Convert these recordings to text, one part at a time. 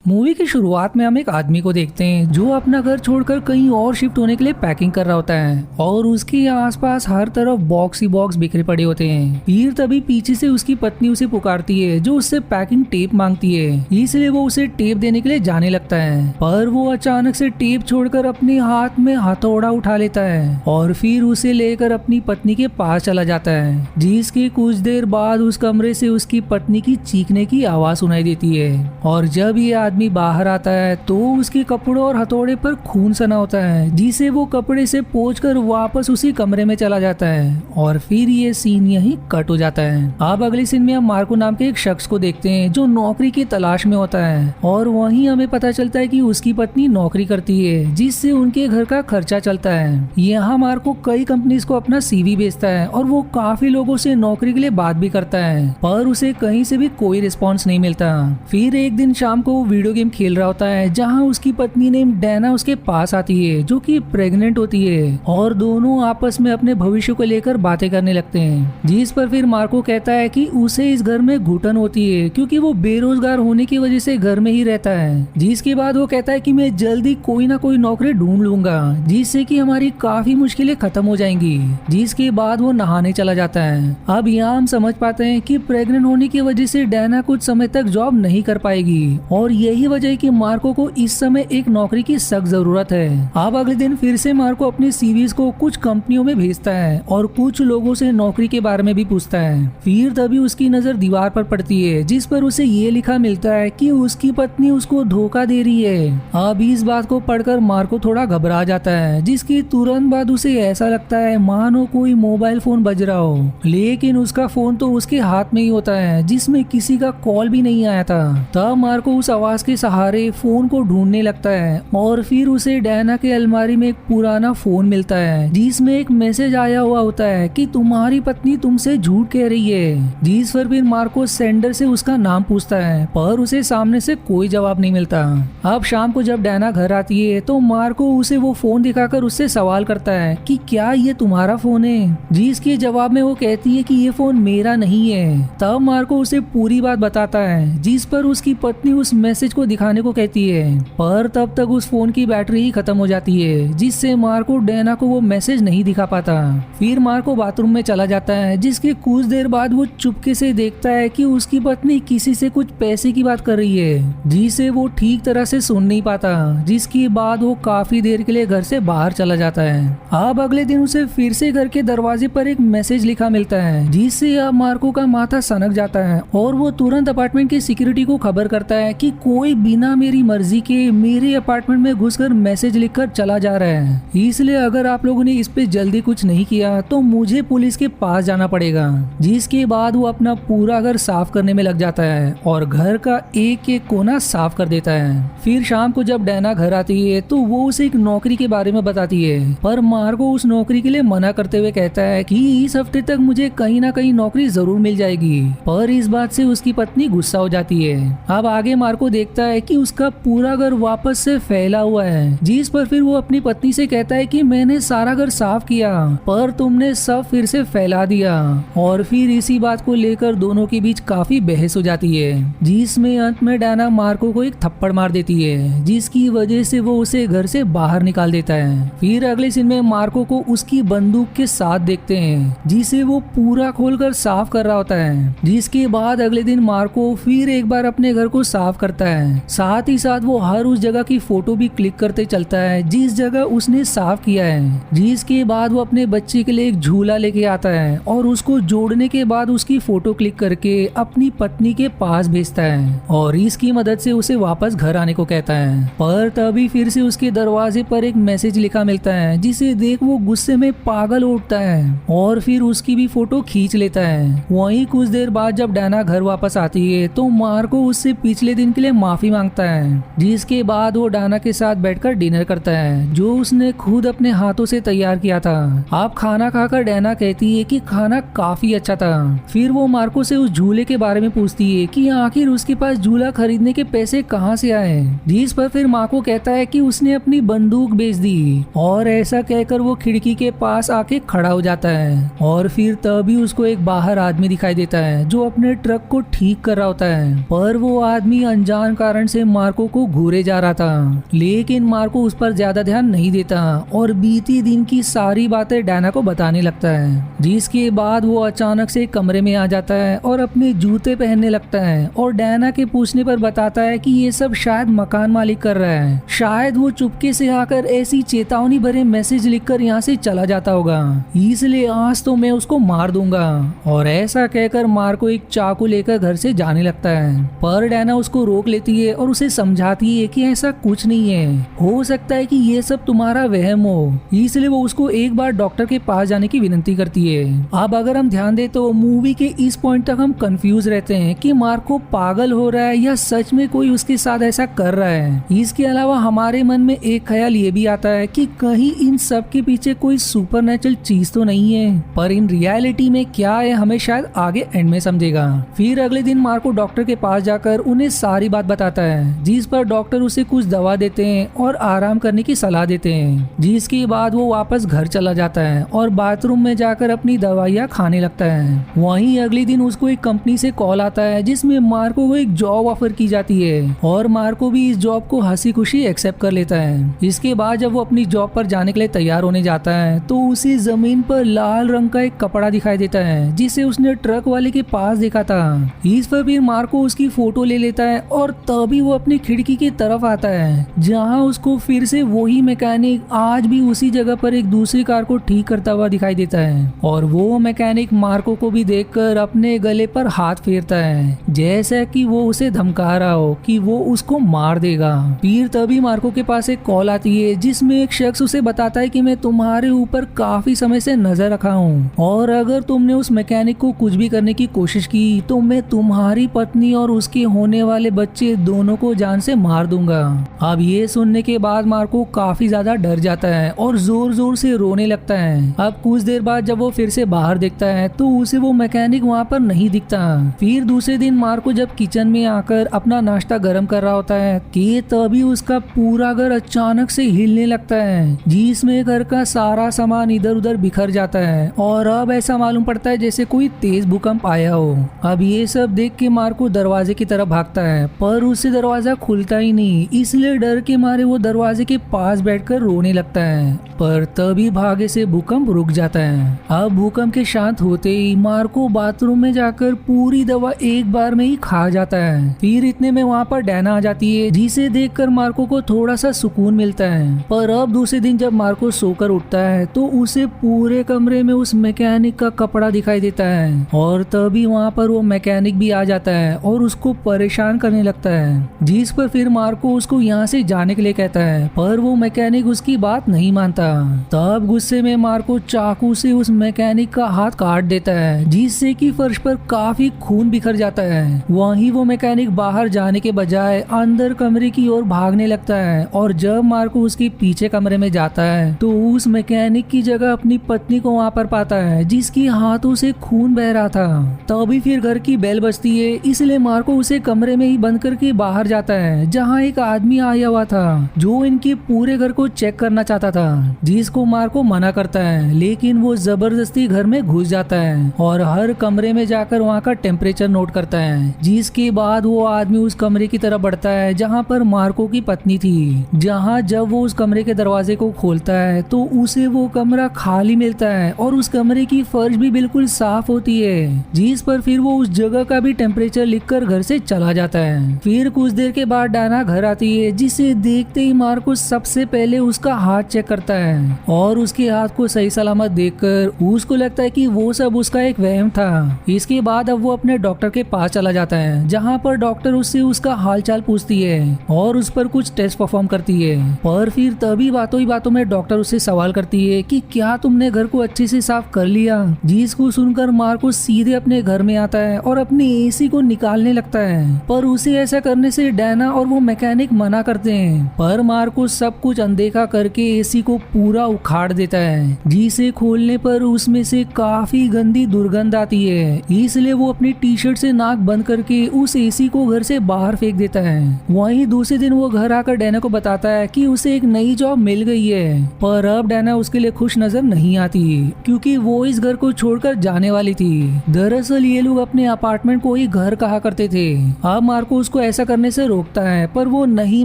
Movie की शुरुआत में हम एक आदमी को देखते हैं जो अपना घर छोड़कर कहीं और शिफ्ट होने के लिए पैकिंग कर रहा होता है और उसके आसपास हर तरफ बॉक्स ही बॉक्स बिखरे पड़े होते हैं। फिर तभी पीछे से उसकी पत्नी उसे पुकारती है जो उससे पैकिंग टेप मांगती है, इसलिए वो उसे टेप देने के लिए जाने लगता है। पर वो अचानक से टेप छोड़कर अपने हाथ में हथौड़ा उठा लेता है और फिर उसे लेकर अपनी पत्नी के पास चला जाता है, जिसके कुछ देर बाद उस कमरे से उसकी पत्नी की चीखने की आवाज सुनाई देती है। और जब ये आदमी बाहर आता है तो उसके कपड़ों और हथौड़े पर खून सना होता है, जिसे वो कपड़े से पोंछकर वापस उसी कमरे में चला जाता है और फिर ये सीन यहीं कट हो जाता है। अब अगले सीन में हम मार्को नाम के एक शख्स को देखते हैं जो नौकरी की तलाश में होता है और वहीं हमें पता चलता है कि उसकी पत्नी नौकरी करती है जिससे उनके घर का खर्चा चलता है। यहाँ मार्को कई कंपनीज को अपना सीवी भेजता है और वो काफी लोगों से नौकरी के लिए बात भी करता है, पर उसे कहीं से भी कोई रिस्पॉन्स नहीं मिलता। फिर एक दिन शाम को वो वीडियो गेम खेल रहा होता है जहाँ उसकी पत्नी नेम डैना उसके पास आती है जो कि प्रेग्नेंट होती है और दोनों आपस में अपने भविष्य को लेकर बातें करने लगते हैं, जिस पर फिर मार्को कहता है कि उसे इस घर में घुटन होती है क्योंकि वो बेरोजगार होने की वजह से घर में ही रहता है। जिसके बाद वो कहता है कि मैं जल्दी कोई ना कोई नौकरी ढूंढ लूंगा जिससे कि हमारी काफी मुश्किलें खत्म हो जाएंगी। जिसके बाद वो नहाने चला जाता है। अब यहाँ हम समझ पाते हैं कि प्रेग्नेंट होने की वजह से डैना कुछ समय तक जॉब नहीं कर पाएगी और यही वजह है कि मार्को को इस समय एक नौकरी की सख्त जरूरत है। अब अगले दिन फिर से मार्को अपने सीवीज को कुछ कंपनियों में भेजता है और कुछ लोगों से नौकरी के बारे में भी पूछता है। फिर तभी उसकी नजर दीवार पर पड़ती है जिस पर उसे ये लिखा मिलता है कि उसकी पत्नी उसको धोखा दे रही है। अब इस बात को पढ़कर मार्को थोड़ा घबरा जाता है, जिसकी तुरंत बाद उसे ऐसा लगता है मानो कोई मोबाइल फोन बज रहा हो, लेकिन उसका फोन तो उसके हाथ में ही होता है जिसमें किसी का कॉल भी नहीं आया था। तब मार्को उस आवाज के सहारे फोन को ढूंढने लगता है और फिर उसे डैना के अलमारी में एक पुराना फोन मिलता है जिसमें एक मैसेज आया हुआ होता है कि तुम्हारी पत्नी तुमसे झूठ कह रही है। जिस पर फिर मार्को सेंडर से उसका नाम पूछता है पर उसे सामने से कोई जवाब नहीं मिलता। अब शाम को जब डैना घर आती है तो मार्को उसे वो फोन दिखाकर उससे सवाल करता है कि क्या ये तुम्हारा फोन है, जिसके जवाब में वो कहती है कि ये फोन मेरा नहीं है। तब मार्को उसे पूरी बात बताता है, जिस पर उसकी पत्नी उस मैसेज को दिखाने को कहती है, पर तब तक उस फोन की बैटरी ही खत्म हो जाती है, जिससे मार्को डैना को वो मैसेज नहीं दिखा पाता। फिर मार्को बाथरूम में चला जाता है, जिसके कुछ देर बाद वो चुपके से देखता है कि उसकी पत्नी किसी से कुछ पैसे की बात कर रही है, जिसे वो ठीक तरह से सुन नहीं पाता। जिसके बाद वो काफी देर के लिए घर से बाहर चला जाता है। अब अगले दिन उसे फिर से घर के दरवाजे पर एक मैसेज लिखा मिलता है, जिससे अब मार्को का माथा सनक जाता है और वो तुरंत अपार्टमेंट की सिक्योरिटी को खबर करता है कि कोई बिना मेरी मर्जी के मेरे अपार्टमेंट में घुसकर मैसेज लिखकर चला जा रहा है, इसलिए अगर आप लोगों ने इस पे जल्दी कुछ नहीं किया तो मुझे पुलिस के पास जाना पड़ेगा। जिसके बाद वो अपना पूरा घर साफ करने में लग जाता है और घर का एक एक कोना साफ कर देता है। फिर शाम को जब डैना घर आती है तो वो उसे एक नौकरी के बारे में बताती है, पर मार्को उस नौकरी के लिए मना करते हुए कहता है कि इस हफ्ते तक मुझे कहीं ना कहीं नौकरी जरूर मिल जाएगी। पर इस बात से उसकी पत्नी गुस्सा हो जाती है। अब आगे मार्को देखता है कि उसका पूरा घर वापस से फैला हुआ है, जिस पर फिर वो अपनी पत्नी से कहता है कि मैंने सारा घर साफ किया पर तुमने सब फिर से फैला दिया। और फिर इसी बात को लेकर दोनों के बीच काफी बहस हो जाती है, जिसमें अंत में डैना मार्को को एक थप्पड़ मार देती है, जिसकी वजह से वो उसे घर से बाहर निकाल देता है। फिर अगले सीन में मार्को को उसकी बंदूक के साथ देखते हैं, जिसे वो पूरा खोलकर साफ कर रहा होता है। जिसके बाद अगले दिन मार्को फिर एक बार अपने घर को साफ करता है, साथ ही साथ वो हर उस जगह की फोटो भी क्लिक करते चलता है जिस जगह उसने साफ किया है। जिसके बाद वो अपने बच्चे के लिए एक झूला लेके आता है और उसको जोड़ने के बाद उसकी फोटो क्लिक करके अपनी पत्नी के पास भेजता है और इसकी मदद से उसे वापस घर आने को कहता है। पर तभी फिर से उसके दरवाजे पर एक मैसेज लिखा मिलता है, जिसे देख वो गुस्से में पागल उठता है और फिर उसकी भी फोटो खींच लेता है। वहीं कुछ देर बाद जब डैना घर वापस आती है तो मार्को उससे पिछले दिन के लिए माफी मांगता है, जिसके बाद वो डाना के साथ बैठकर डिनर करता है जो उसने खुद अपने हाथों से तैयार किया था। आप खाना खाकर डैना कहती है कि खाना काफी अच्छा था। फिर वो मार्को से उस झूले के बारे में पूछती है कि आखिर उसके पास झूला खरीदने के पैसे कहाँ से आए, जिस पर फिर मार्को कहता है कि उसने अपनी बंदूक बेच दी और ऐसा कहकर वो खिड़की के पास आके खड़ा हो जाता है। और फिर तभी उसको एक बाहर आदमी दिखाई देता है जो अपने ट्रक को ठीक कर रहा होता है, पर वो आदमी अनजान कारण से मार्को को घूरे जा रहा था, लेकिन मार्को उस पर ज्यादा ध्यान नहीं देता और बीती दिन की सारी बातें डैना को बताने लगता है। जिसके बाद वो अचानक से कमरे में आ जाता है और अपने जूते पहनने लगता है और डैना के पूछने पर बताता है कि ये सब शायद मकान मालिक कर रहा है। शायद वो चुपके से आकर ऐसी चेतावनी भरे मैसेज लिखकर यहाँ से चला जाता होगा, इसलिए आज तो मैं उसको मार दूंगा। और ऐसा कहकर मार्को एक चाकू लेकर घर से जाने लगता है, पर डैना उसको रोक लेती है और उसे समझाती है कि ऐसा कुछ नहीं है, हो सकता है कि ये सब तुम्हारा वहम हो। इसलिए वो उसको एक बार डॉक्टर के पास जाने की विनती करती है। अब अगर हम ध्यान दें तो मूवी के इस पॉइंट तक हम कंफ्यूज रहते हैं कि मार्को पागल हो रहा है या सच में कोई उसके साथ ऐसा कर रहा है। इसके अलावा हमारे मन में एक ख्याल ये भी आता है कि कहीं इन सब के पीछे कोई सुपरनेचुरल चीज तो नहीं है, पर इन रियलिटी में क्या है हमें शायद आगे एंड में समझेगा। फिर अगले दिन मार्को डॉक्टर के पास जाकर उन्हें सारी बात बताता है, जिस पर डॉक्टर उसे कुछ दवा देते हैं और आराम करने की सलाह देते हैं। जिसके बाद वो वापस घर चला जाता है और बाथरूम में जाकर अपनी दवाइयाँ खाने लगता है। वहीं अगले दिन उसको एक कंपनी से कॉल आता है जिसमें मार्को को एक जॉब ऑफर की जाती है और मार्को भी इस जॉब को हंसी खुशी एक्सेप्ट कर लेता है। इसके बाद जब वो अपनी जॉब पर जाने के लिए तैयार होने जाता है तो उसे जमीन पर लाल रंग का एक कपड़ा दिखाई देता है जिसे उसने ट्रक वाले के पास देखा था। इस पर फिर मार्को उसकी फोटो ले लेता है और तभी वो अपनी खिड़की की तरफ आता है जहाँ उसको फिर से वही मैकेनिक आज भी उसी जगह पर एक दूसरी कार को ठीक करता हुआ दिखाई देता है और वो मैकेनिक मार्को को भी देखकर अपने गले पर हाथ फेरता है जैसा कि वो उसे धमका रहा हो कि वो उसको मार देगा। फिर तभी मार्को के पास एक कॉल आती है जिसमें एक शख्स उसे बताता है कि मैं तुम्हारे ऊपर काफी समय से नजर रखा हूँ और अगर तुमने उस मैकेनिक को कुछ भी करने की कोशिश की तो मैं तुम्हारी पत्नी और उसके होने वाले बच्चे दोनों को जान से मार दूंगा। अब ये सुनने के बाद मार्को काफी ज्यादा डर जाता है और जोर जोर से रोने लगता है। अब कुछ देर बाद जब वो फिर से बाहर देखता है तो उसे वो मैकेनिक वहाँ पर नहीं दिखता। फिर दूसरे दिन मार्को जब किचन में आकर अपना नाश्ता गर्म कर रहा होता है कि तभी उसका पूरा घर अचानक से हिलने लगता है जिसमें घर का सारा सामान इधर उधर बिखर जाता है और अब ऐसा मालूम पड़ता है जैसे कोई तेज भूकंप आया हो। अब ये सब देख के मार्को दरवाजे की तरफ भागता है पर उससे दरवाजा खुलता ही नहीं, इसलिए डर के मारे वो दरवाजे के पास बैठकर रोने लगता है। पर तभी भागे से भूकंप रुक जाता है। अब भूकंप के शांत होते ही मार्को बाथरूम में जाकर पूरी दवा एक बार में ही खा जाता है। फिर इतने में वहाँ पर डैना आ जाती है जिसे देखकर मार्को को थोड़ा सा सुकून मिलता है। पर अब दूसरे दिन जब मार्को सोकर उठता है तो उसे पूरे कमरे में उस मैकेनिक का कपड़ा दिखाई देता है और तभी वहाँ पर वो मैकेनिक भी आ जाता है और उसको परेशान करने लगता है। जिस पर फिर मार्को उसको यहाँ से जाने के लिए कहता है पर वो मैकेनिक उसकी बात नहीं मानता। तब गुस्से में मार्को चाकू से उस मैकेनिक का हाथ काट देता है जिससे कि फर्श पर काफी खून बिखर जाता है। वहीं वो मैकेनिक बाहर जाने के बजाय अंदर कमरे की ओर भागने लगता है और जब मार्को उसके पीछे कमरे में जाता है तो उस मैकेनिक की जगह अपनी पत्नी को वहाँ पर पाता है जिसकी हाथों से खून बह रहा था। तभी फिर घर की बेल बजती है, इसलिए मार्को उसे कमरे में ही बंद करके बाहर जाता है जहाँ एक आदमी आया हुआ था जो इनके पूरे घर को चेक करना चाहता था, जिसको मार्को मना करता है लेकिन वो जबरदस्ती घर में घुस जाता है और हर कमरे में जाकर वहाँ का टेम्परेचर नोट करता है। जिसके बाद वो आदमी उस कमरे की तरफ बढ़ता है जहाँ पर मार्को की पत्नी थी, जहाँ जब वो उस कमरे के दरवाजे को खोलता है तो उसे वो कमरा खाली मिलता है और उस कमरे की फर्श भी बिल्कुल साफ होती है। जिस पर फिर वो उस जगह का भी टेम्परेचर लिखकर घर से चला जाता है। फिर कुछ देर के बाद डाना घर आती है जिसे देखते ही मार्को सबसे पहले उसका हाथ चेक करता है और उसके हाथ को सही सलामत देखकर उसको लगता है कि वो सब उसका एक वहम था। इसके बाद अब वो अपने डॉक्टर के पास चला जाता है जहाँ पर डॉक्टर उससे उसका हालचाल पूछती है और उस पर कुछ टेस्ट परफॉर्म करती है। पर फिर तभी बातों ही बातों में डॉक्टर उससे सवाल करती है कि क्या तुमने घर को अच्छे से साफ कर लिया। जिसको सुनकर मार्को सीधे अपने घर में आता है और अपने एसी को निकालने लगता है पर उसे ऐसा करने से डैना और वो मैकेनिक मना करते हैं। पर मार्को सब कुछ अनदेखा करके एसी को पूरा उखाड़ देता है जिसे खोलने पर उसमें से काफी गंदी दुर्गंध आती है, इसलिए वो अपनी टी शर्ट से नाक बंद करके उस एसी को घर से बाहर फेंक देता है। वहीं दूसरे दिन वो घर आकर डैना को बताता है कि उसे एक नई जॉब मिल गई है, पर अब डैना उसके लिए खुश नजर नहीं आती क्योंकि वो इस घर को छोड़कर जाने वाली थी। दरअसल ये लोग अपने अपार्टमेंट को ही घर कहा करते थे। अब मार्को उसको ऐसा करने से रोकता है, पर वो नहीं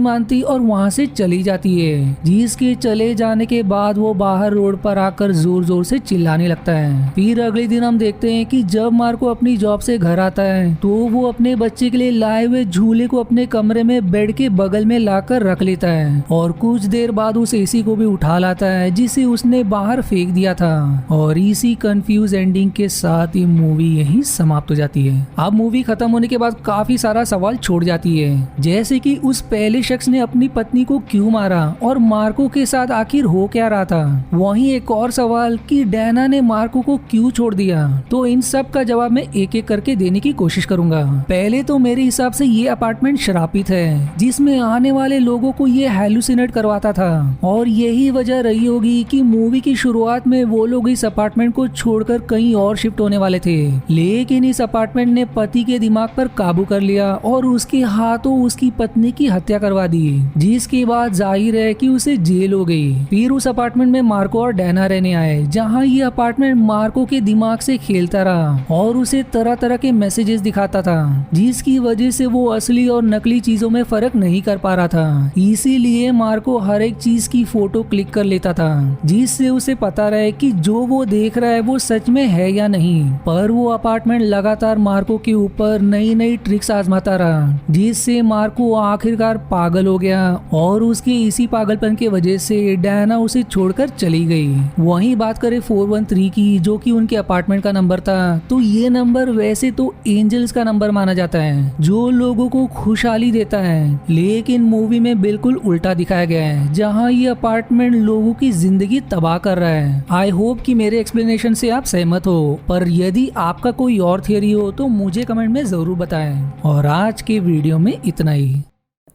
मानती और वहाँ से चली जाती है। जिसके चले जाने के बाद वो बाहर रोड पर आकर जोर जोर से चिल्लाने लगता है। फिर अगले दिन हम देखते हैं कि जब मार्को अपनी जॉब से घर आता है तो वो अपने बच्चे के लिए लाए हुए झूले को अपने कमरे में बेड के बगल में लाकर रख लेता है और कुछ देर बाद उस एसी को भी उठा लाता है जिसे उसने बाहर फेंक दिया था। और इसी कंफ्यूज एंडिंग के साथ ये मूवी यहीं समाप्त हो जाती है। अब मूवी खत्म होने के बाद काफी सारा सवाल छोड़ जाती है, जैसे कि उस पहले शख्स ने अपनी पत्नी को क्यों मारा और मार्को के साथ आखिर हो क्या रहा था। वहीं एक और सवाल कि डैना ने मार्को को क्यों छोड़ दिया। तो इन सब का जवाब मैं एक एक करके देने की कोशिश करूंगा। पहले तो मेरे हिसाब से ये अपार्टमेंट शराबित है, जिसमें आने वाले लोगों को ये हेलुसिनेट करवाता था और यही वजह रही होगी कि मूवी की शुरुआत में वो लोग इस अपार्टमेंट को छोड़कर कहीं और शिफ्ट होने वाले थे, लेकिन इस अपार्टमेंट ने पति के दिमाग पर काबू कर लिया और उसके हाथों उसकी पत्नी की हत्या करवा दी, जिसके बाद जाहिर है कि उसे जेल हो गई। फिर उस अपार्टमेंट में मार्को और डैना रहने आए, जहाँ ये अपार्टमेंट मार्को के दिमाग से खेलता रहा और उसे तरह तरह के मैसेजेस दिखाता था, जिसकी वजह से वो असली और नकली चीजों में फर्क नहीं कर पा रहा था। इसीलिए मार्को हर एक चीज की फोटो क्लिक कर लेता था, जिससे उसे पता रहे कि जो वो देख रहा है वो सच में है या नहीं। पर वो अपार्टमेंट लगातार मार्को के ऊपर नई नई ट्रिक्स आजमाता रहा, जिससे मार्को आखिरकार पागल हो गया और उसके इसी पागलपन के वजह से डैना उसे छोड़कर चली गई। वहीं बात करें 413 की, जो कि उनके अपार्टमेंट का नंबर था, तो ये नंबर वैसे तो एंजल्स का नंबर माना जाता है, जो लोगों को खुशहाली देता है, लेकिन मूवी में बिल्कुल उल्टा दिखाया गया है, जहां ये अपार्टमेंट लोगों की जिंदगी तबाह कर रहा है। आई होप कि मेरे एक्सप्लेनेशन से आप सहमत हो, पर यदि आपका कोई और थियरी हो तो मुझे कमेंट में जरूर बताएं। और आज के वीडियो में इतना ही।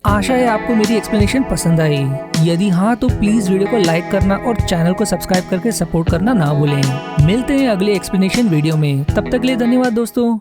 आशा है आपको मेरी एक्सप्लेनेशन पसंद आई। यदि हाँ तो प्लीज वीडियो को लाइक करना और चैनल को सब्सक्राइब करके सपोर्ट करना ना भूलें। मिलते हैं अगले एक्सप्लेनेशन वीडियो में, तब तक के लिए धन्यवाद दोस्तों।